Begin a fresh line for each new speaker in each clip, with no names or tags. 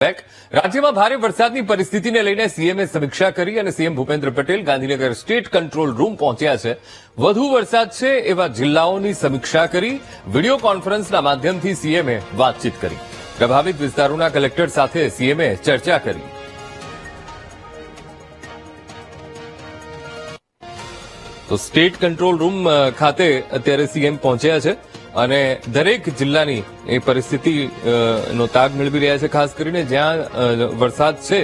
રાજ્યમાં ભારે વરસાદની પરિસ્થિતિને લઈને સીએમએ સમીક્ષા કરી અને CM Bhupendra Patel Gandhinagar state control room પહોંચ્યા છે. વધુ વરસાદ છે એવા જિલ્લાઓની સમીક્ષા કરી વિડીયો કોન્ફરન્સના માધ્યમથી સીએમએ વાતચીત કરી. પ્રભાવિત વિસ્તારોના કલેક્ટર સાથે સીએમએ ચર્ચા કરી. તો સ્ટેટ કંટ્રોલ રૂમ ખાતે અત્યારે સીએમ પહોંચ્યા છે અને દરેક જિલ્લાની એ પરિસ્થિતિનો તાગ મેળવી રહ્યા છે. ખાસ કરીને જ્યાં વરસાદ છે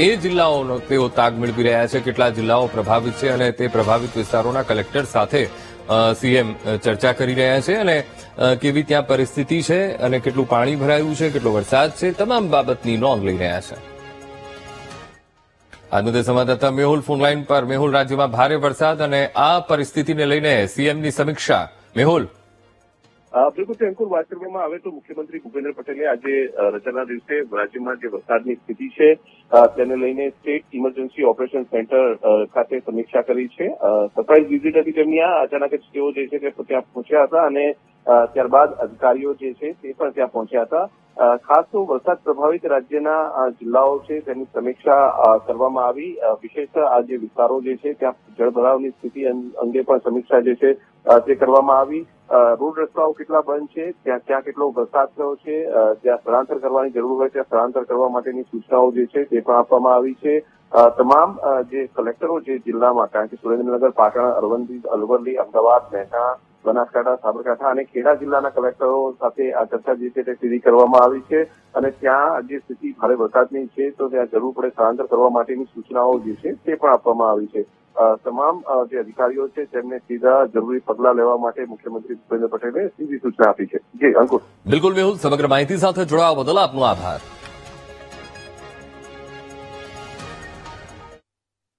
એ જિલ્લાઓનો તેઓ તાગ મેળવી રહ્યા છે. કેટલા જિલ્લાઓ પ્રભાવિત છે અને તે પ્રભાવિત વિસ્તારોના કલેક્ટર સાથે સીએમ ચર્ચા કરી રહ્યા છે અને કેવી ત્યાં પરિસ્થિતિ છે અને કેટલું પાણી ભરાયું છે, કેટલો વરસાદ છે, તમામ બાબતની નોંધ લઈ રહ્યા છે. આજનો તે સંવાદદાતા મેહુલ ફોનલાઈન પર. મેહુલ, રાજ્યમાં ભારે વરસાદ અને આ પરિસ્થિતિને લઈને સીએમની સમીક્ષા. મેહુલ.
બિલકુલ અંકુર, વાત કરવામાં આવે તો મુખ્યમંત્રી ભૂપેન્દ્ર પટેલે આજે રજાના દિવસે રાજ્યમાં જે વરસાદની સ્થિતિ છે તેને લઈને સ્ટેટ ઇમરજન્સી ઓપરેશન સેન્ટર ખાતે સમીક્ષા કરી છે. સરપ્રાઇઝ વિઝિટ હતી તેમની. અચાનક જ તેઓ જે છે તે ત્યાં પહોંચ્યા હતા અને ત્યારબાદ અધિકારીઓ જે છે તે પણ ત્યાં પહોંચ્યા હતા. ખાસ તો વરસાદ પ્રભાવિત રાજ્યના જિલ્લાઓ છે તેની સમીક્ષા કરવામાં આવી. વિશેષ આ જે વિસ્તારો જે છે ત્યાં જળભરાવની સ્થિતિ અંગે પણ સમીક્ષા જે છે તે કરવામાં આવી. રોડ રસ્તાઓ કેટલા બંધ છે, ત્યાં કેટલો વરસાદ થયો છે, જ્યાં સ્થળાંતર કરવાની જરૂર હોય ત્યાં સ્થળાંતર કરવા માટેની સૂચનાઓ જે છે તે પણ આપવામાં આવી છે. તમામ જે કલેક્ટરો જે જિલ્લામાં, કારણ કે સુરેન્દ્રનગર, પાટણ, અરવલ્લી, અમદાવાદ, મહેસાણા, બનાસકાંઠા, સાબરકાંઠા અને ખેડા જિલ્લાના કલેક્ટરો સાથે આ ચર્ચા જે છે તે સીધી કરવામાં આવી છે અને ત્યાં જે સ્થિતિ ભારે વરસાદની છે તો ત્યાં જરૂર પડે સ્થળાંતર કરવા માટેની સૂચનાઓ જે છે તે પણ આપવામાં આવી છે. તમામ જે અધિકારીઓ છે તેમને સીધા જરૂરી પગલાં લેવા માટે મુખ્યમંત્રી ભૂપેન્દ્ર પટેલે સીધી સૂચના આપી છે. જી અંકુર.
બિલકુલ મેહુલ, સમગ્ર માહિતી સાથે જોડાવા બદલ આપનો આભાર.